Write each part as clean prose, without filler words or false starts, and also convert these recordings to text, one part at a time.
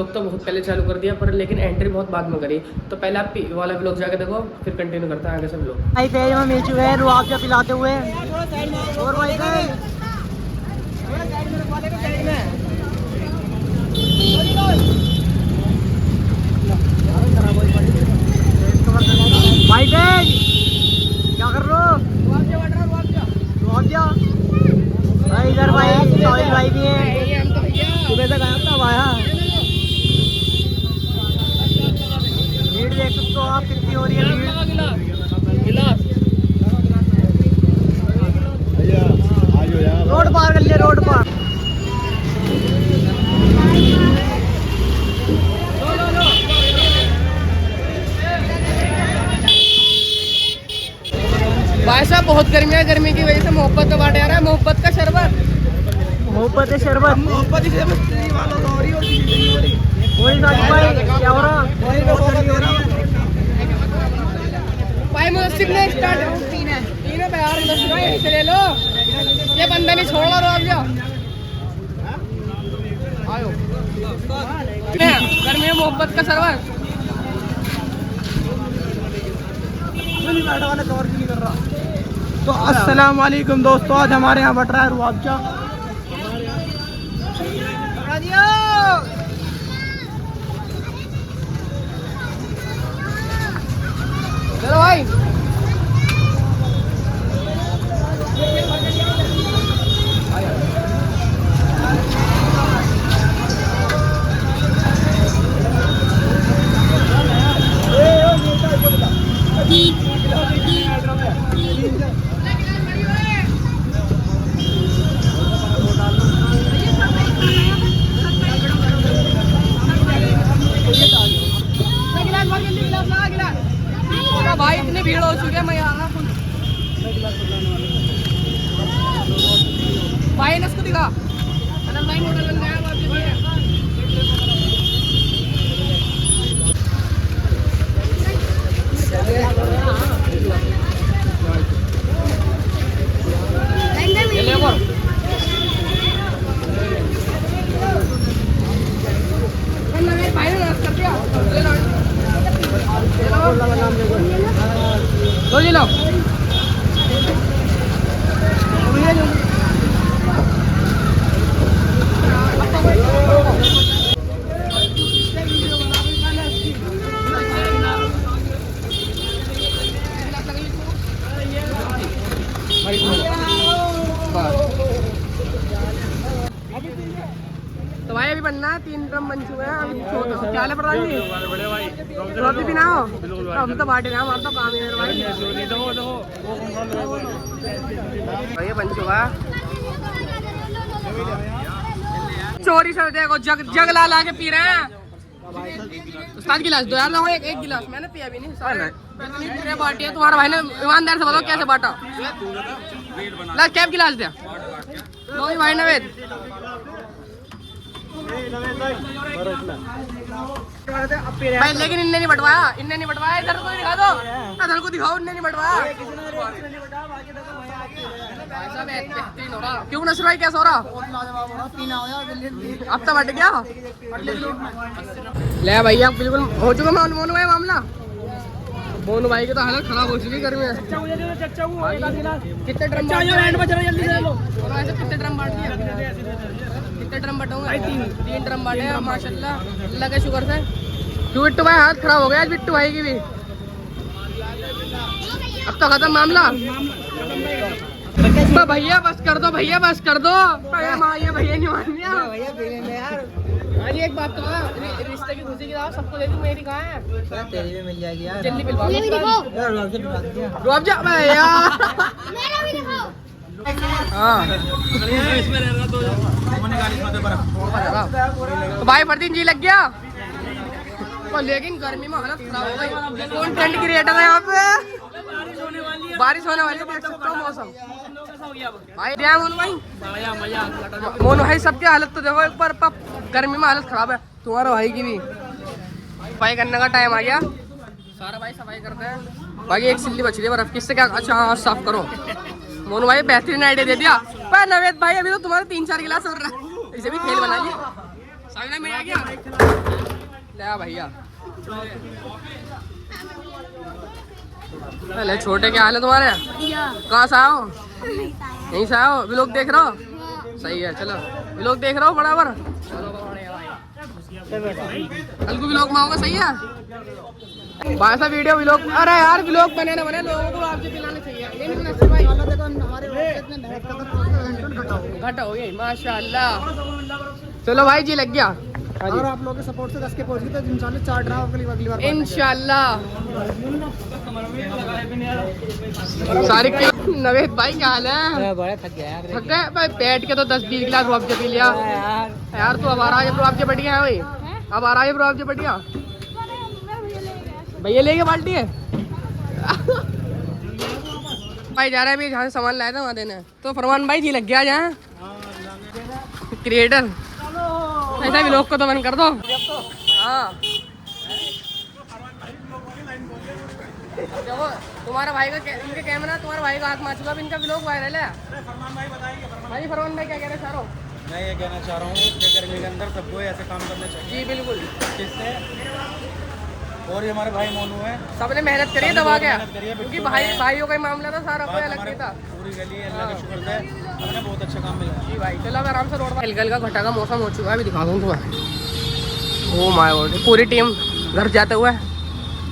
Vlog तो बहुत पहले चालू कर दिया, पर लेकिन एंट्री बहुत बाद में करी। तो पहले आप वाला व्लॉग जाके देखो, फिर कंटिन्यू करते हैं आगे सब लोग। भाई तेज में मिल चुके हैं रुआबजा पिलाते हुए। और भाई भाई तेज क्या कर रहे हो? रुआबजा भाई इधर भाई साहिल भाई भी हैं। सुबह से गायब था भाया। भीड़ देख सकते हो आप कितनी हो रही है भीड़। रोड पार कर लिया, रोड पार। भाई साहब बहुत गर्मी है, गर्मी की वजह से मोहब्बत का बांटा जा रहा है। मोहब्बत का शरबत, मोहब्बत है शरबत। मोहब्बत वही साजिद भाई क्या हो रहा? भाई मुझे ने स्टार्ट तीन है यार, मुझे यहीं से ले लो। ये बंदा नहीं छोड़ रहा अब जाओ आयो। गर्मी में मोहब्बत का शरबत। वाला कवर क्यों नहीं कर रहा? तो अस्सलाम वालेकुम दोस्तों, आज हमारे यहाँ बट रहा है रुआबजा। चलो भाई भाई इतनी भीड़ हो चुकी है। मैं यहाँ भाई ने उसको दिखा भाई मॉडल बन गया। लो तो भाई अभी बनना है, 3 ड्रम बन चुके हैं। अभी क्या है प्रधान जी, रोटी भी ना हो तो हम तो बांटे हमारा तो काम है भाई। ये बन चुका है। चोरी से देखो जग ला ला के पी रहे हैं। उस्ताद गिलास दो यार, लाओ एक गिलास। मैंने पिया भी नहीं सारे पूरे बांटे। तुम्हारा भाई ने ईमानदार से बताओ कैसे बांटा। ला कैप गिलास दे लो भाई नवेद। भाई लेकिन इनने नहीं बंटवाया, इधर को दिखा दो, इधर को दिखाओ। इनने नहीं बंटवाया। क्यों नसर भाई कैसा हो रहा? अब तो बट गया ले भैया, बिल्कुल हो चुका मोनू भाई मामला। मोनू भाई की तो हालत खराब हो चुकी गर्मी में। कितने ड्रम कितने ड्रम बांट दिया? कितने ड्रम बटाऊंगा? 3 ड्रम बांटे हैं माशाल्लाह, अल्लाह के शुक्र से। क्यों बिट्टू भाई हाथ खराब हो गया आज बिट्टू भाई की भी। अब तो खत्म मामला। भैया बस कर दो, भैया बस कर दो। भैया नहीं मान लिया। अरे एक बात तो रिश्ते की खुशी की राह सबको दे दूं, मेरी कहाँ है? तेरी भी मिल जाएगी यार, जल्दी पिलवा रुआबजा भैया। तो भाई फरदीन जी लग गया। लेकिन गर्मी में हालत खराब हो गई। कौन ट्रेंड क्रिएटर है यहाँ पे? बारिश होने वाली है, देख सकते हो मौसम भाई। क्या मोनू भाई, मोनू भाई सबकी हालत तो देखो एक बार। गर्मी में हालत खराब है। तुम्हारा भाई की भी सफाई करने का टाइम आ गया। सारा भाई सफाई करते हैं। बाकी एक सिल्ली बच रही है बर्फ, किससे क्या? अच्छा हाँ साफ करो। मोनू भाई बेहतरीन आइडिया दे दिया। पर नवेद भाई अभी तो तुम्हारे 3-4 गिलास हो रहा है, इसे भी खेल बनाइए। सामने में आ गया ले भैया। अरे छोटे क्या हाल है तुम्हारे? कहाँ से आओ? यहीं से आओ? व्लॉग देख रहे हो? सही है चलो व्लॉग देख रहे हो बराबर। कल को व्लॉग में आओगे सही है भाई सा वीडियो व्लॉग। अरे यार व्लॉग बने ना बने लोगों को आपसे पिलाने चाहिए भाई। घटा हो गई माशाल्लाह। चलो भाई जी लग गया। और आप लोगों के सपोर्ट से 10 के पहुंच गए तो इंशाल्लाह 4 ड्रा अगली बार इंशाल्लाह। सारे नवेद भाई क्या हाल है? बड़ा थक गया यार। थक गए भाई बैठ के तो 10-20 गिलास रुआबजा पी लिया यार। तू अब आ रहा है रुआबजा बढ़िया है भाई। अब आ रहा है रुआबजा बढ़िया। भैया लेके बाल्टी है भाई जा रहे हैं जहाँ से सामान लाया था वहाँ देने। तो फरमान भाई जी लग गया जहाँ क्रिएटर ऐसा भी लोग को तो बंद कर दो। हाँ देखो तुम्हारा भाई का इनके कैमरा तुम्हारा भाई का हाथ मार चुका। अब इनका व्लॉग वायरल है। भाई फरमान भाई क्या कह रहे हैं सारों? मैं ये कहना चाह रहा हूँ कि गर्मी के अंदर सबको ऐसे काम करने चाहिए। जी बिल्कुल। किससे? और ये हमारे भाई मोनू है। सबने मेहनत करी है दबा गया क्योंकि भाइयों का ही मामला था सारा कोई अलग नहीं था। पूरी गली अल्लाह का शुक्र है हमने बहुत अच्छा काम मिला। जी भाई चलो अब आराम से रोड पर। कल का घटा का मौसम हो चुका है अभी दिखा दूँ तुम्हें। ओ माय गॉड पूरी टीम घर जाते हुए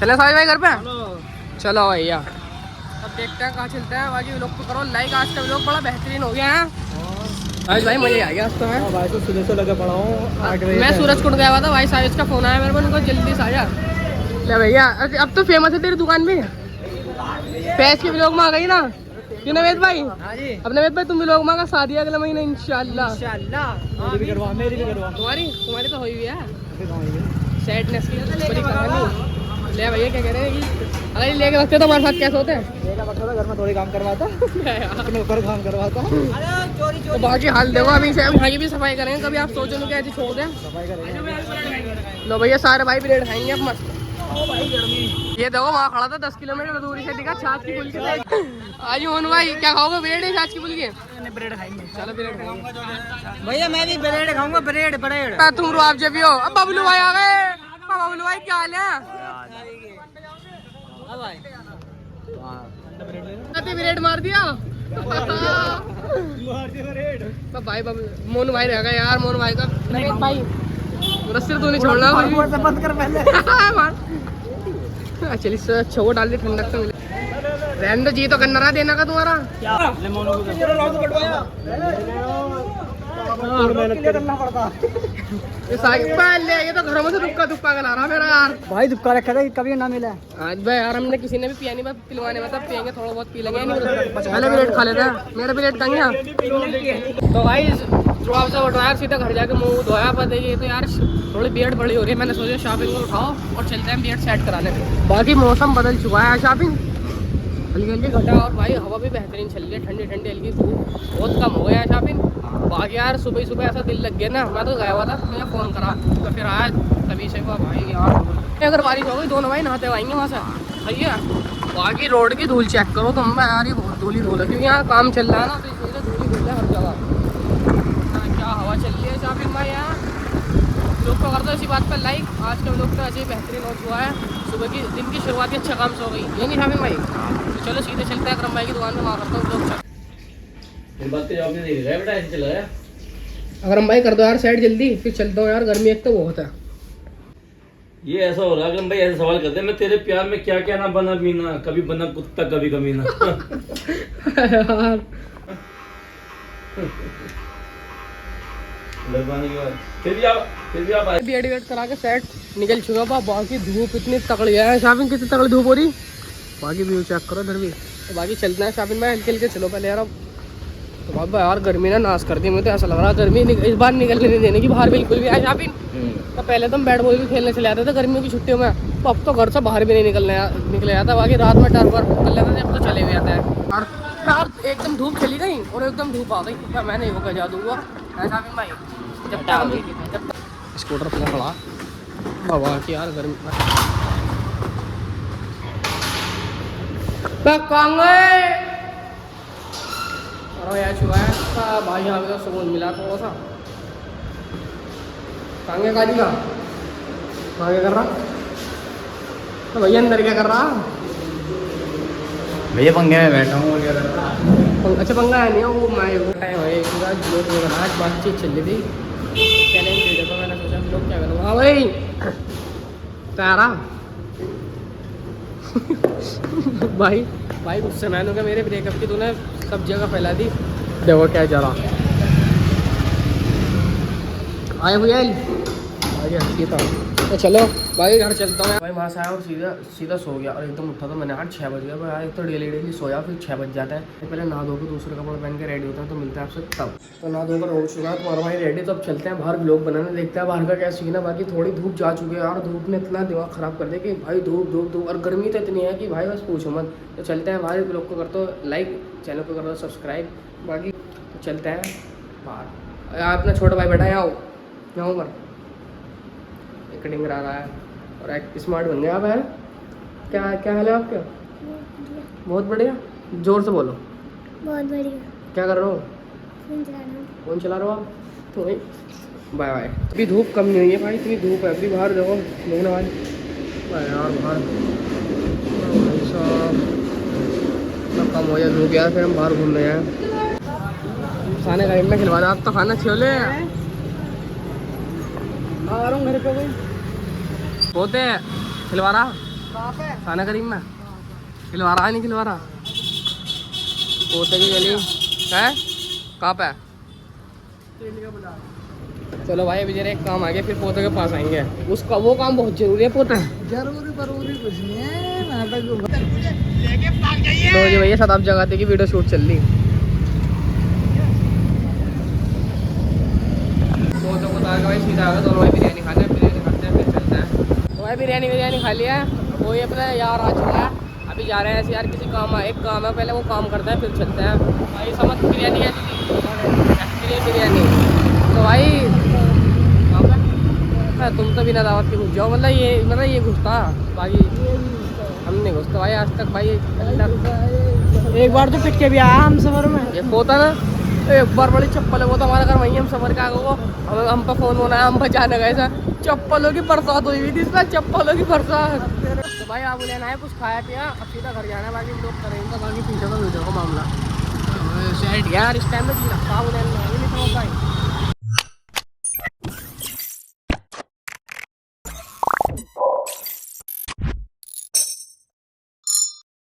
चले सारे भाई घर पे। चलो भैया अब देखते हैं कहाँ चलते हैं। बाकी व्लॉग तो करो लाइक। आज का व्लॉग बड़ा बेहतरीन हो गया है आज भाई मजे आ गया। आज तो मैं भाई तो सुबह से लगे पड़ा हूँ 8 बजे। मैं सूरज कुट गया हुआ था भाई साहिज का फोन आया मेरे को उनको जल्दी से आजा ले भैया। अब तो फेमस है तेरी दुकान भी पैस की व्लॉग में आ गई ना क्यों नवेद भाई? हाँ जी। अब नवेद भाई तुम व्लॉग में आगा शादी अगले महीने इंशाल्लाह। मेरी भी करवा मेरी भी करवा। तुम्हारी तो हुई हुई है सैडनेस की बड़ी कहानी। ले भैया क्या कह रहे हैं कि अगर ये लेके रखते तो हमारे साथ कैसे होते हैं? घर में थोड़ी काम करवाता अपने ऊपर काम करवाता। तो बाकी हाल देखो अभी से वहाँ की भी सफाई करेंगे। कभी आप सोचो नहीं कि ऐसे छोड़ दें। सफाई करेंगे। लो भैया सारे भाई ब्रेड खाएंगे अब मस्त। ये देखो वहाँ खड़ा था 10 किलोमीटर दूरी से दिखा छाछ की फुल्की। आज मोनू भाई क्या खाओगे? ब्रेड है छाछ की फुल्की? ब्रेड खाएंगे। चलो ब्रेड खाएंगे भैया मैं भी ब्रेड खाऊंगा। ब्रेड ब्रेड तुम रुआब जब भी हो। अब बबलू भाई आ गए। बबलू भाई क्या हाल है? ब्रेड मार दिया तो भाई मोनू भाई रहेगा यार। मोनू भाई का भाई रस्सी तो नहीं छोड़ना बंद कर पहले। चलिए सर अच्छा वो डाल दी ठंडक से मिले। रहने जी तो करना रहा देना का तुम्हारा करना पड़ता। ये तो घरों में से दुक्का दुक्का का ला रहा मेरा यार। भाई दुक्का रखा था कभी ना मिला आज भाई यार। हमने किसी ने भी पिया नहीं बस पिलवाने में तब पियेंगे थोड़ा बहुत पी लेंगे। पहले ब्रेड खा लेते हैं। मेरा ब्रेड कहीं तो भाई जो आपसे उठाया सीधा घर जाके मुंह धोया पर देखिए तो यार थोड़ी बेड बड़ी हो रही है। मैंने सोचा शॉपिंग को उठाओ और चलते हैं बेड सेट कराने। बाकी मौसम बदल चुका है। शॉपिंग हल्की हल्की घटा और भाई हवा भी बेहतरीन चल रही है। ठंडी ठंडी हल्की धूप बहुत कम हो गया है शॉपिंग। बाकी यार सुबह सुबह ऐसा दिल लग गया ना। मैं तो गया हुआ था मुझे फ़ोन करा तो फिर आया तभी से भाई यार अगर बारिश हो गई दोनों भाई नहाते आएंगे वहाँ से सही है। बाकी रोड की धूल चेक करो तुम मैं यार ये बहुत धूल ही धूल है क्योंकि यहाँ काम चल रहा है ना तो इस वजह से धूल ही धूल है हर जगह। क्या हवा चल रही है शॉपिंग भाई यहाँ। लोग को कर दो इसी बात पर लाइक। आज का लोग तो ऐसे ही बेहतरीन हो चुका है। सुबह की दिन की शुरुआत ही अच्छा काम से हो गई ये नहीं शॉपिंग भाई। तो चलो सीधे चलते हैं अकरम भाई की दुकान में वहाँ करता हूँ लोग। अकरम भाई कर दो यार साइड जल्दी फिर चलता हूँ यार। गर्मी एक तो बहुत है। ये ऐसा हो रहा है अकरम भाई ऐसे सवाल करते हैं मैं तेरे प्यार में क्या क्या ना बना पीना। कभी बना कुत्ता कभी कमीना। यार फिर भी आप एडिट करा के सेट निकल चुका बा। बाकी धूप इतनी तगड़ी है। शॉपिंग कितनी तगड़ी धूप हो रही। बाकी व्यू चेक करो इधर भी। तो बाकी चलते हैं शॉपिंग में हल्के हल्के चलो पहले यार। अब तो बाबा यार गर्मी ने नाश कर दी। मुझे तो ऐसा लग रहा है गर्मी इस बार निकलने नहीं देने की बाहर बिल्कुल भी। आज शॉपिंग तो पहले तो हम बैट बॉल भी खेलने चले जाते थे गर्मियों की छुट्टियों में। तो अब तो घर से बाहर भी नहीं निकले जाता। बाकी रात में टर्फ पर कर लेते थे। अब तो चले भी जाते हैं यार। एकदम धूप चली गई और एकदम धूप आ गई। मैं नहीं होगा जा दूंगा शॉपिंग भाई जब स्कूटर अपना खड़ा हवा की यार गर्मी यार छुआ है भाई। यहाँ पे तो सुकून मिला थोड़ा सा। कांगे काली का कांगे कर रहा तो भैया अंदर क्या कर रहा भैया पंखे में बैठा हूँ और क्या कर रहा। अच्छा पंगा है नहीं वो मैं वो टाइम है एक बार जो आज बातचीत चल रही थी चैलेंज वीडियो को मैंने सोचा लोग क्या करूँगा हाँ भाई तारा भाई भाई गुस्से मैंने कहा मेरे ब्रेकअप की तूने सब जगह फैला दी देखो क्या जरा आए भैया आगे हंसी था तो चलो भाई घर चलता हूँ भाई वहाँ से आया और सीधा सीधा सो गया और एकदम उठा तो मैंने आज 6 बज गया भाई एक तो डेली सोया फिर 6 बज जाता है पहले नहा धो के दूसरे कपड़े पहन के रेडी होता है तो मिलता है आपसे तब तो नहा धोकर हो चुका है तुम्हारा भाई रेडी तो अब चलते हैं बाहर व्लॉग बनाने देखते हैं बाहर का क्या सीन है बाकी थोड़ी धूप जा चुकी है यार धूप ने इतना दिमाग ख़राब कर दिया कि भाई धूप धूप धूप और गर्मी तो इतनी है कि भाई बस पूछो मत तो चलते हैं बाहर व्लॉग को कर दो लाइक चैनल को कर दो सब्सक्राइब बाकी तो चलते हैं बाहर अपना छोटा भाई बैठा है आओ यहाँ पर एक डिंगर आ रहा है और एक स्मार्ट बन गया आप यार क्या क्या हाल है आपका बहुत बढ़िया जोर से बोलो बहुत बढ़िया क्या कर रहे हो फोन चला रहे हो आप तो भाई बाय बाय अभी धूप कम नहीं हुई है भाई इतनी धूप है अभी बाहर देखो घूमने वाली यार बाहर भाई साहब कम हो जाए धूप यार फिर हम बाहर घूमने जाए खाने का में खिलवा दो आप तो खाना छोले आ रहा हूँ घर पे कोई होते खिलवा रहा खाना करीब में खिलवा रहा नहीं खिलवा रहा पोते की गली है कहाँ पे चलो भाई अभी जरा एक काम आ गया फिर पोते के पास आएंगे उसका वो काम बहुत जरूरी है पोते जरूरी जरूरी कुछ नहीं है नाटक तो ये भैया साथ आप जगह की वीडियो शूट चल रही पोते को उतार के भाई सीधा आ गया दोनों भाई बिरयानी खाते हैं बिरयानी खाते हैं फिर चलते हैं तो भाई बिरयानी खा लिया वो ही अपना यार आ चुका है अभी जा रहे हैं ऐसे यार किसी काम एक काम है पहले वो काम करते हैं फिर चलते हैं भाई समझ बिरयानी है बिरयानी तो भाई हाँ तुम तो बिना दावत के घुस जाओ मतलब ये घुसता बाकी हम नहीं घुसते भाई आज तक भाई एक बार तो पिट के भी आया हम सफर में ये होता ना एक बार बड़ी चप्पल है वो तो हमारा घर वहीं हम सफर का वो हम पे फोन होना है हम बचाने गए सर चप्पलों की बरसात हुई हुई थी इसमें चप्पलों की बरसात तो भाई आप लेना है कुछ खाया पिया अब सीधा घर जाना है बाकी लोग करेंगे बाकी पीछे का वीडियो का मामला सेट यार इस टाइम में जी रखा नहीं समझ भाई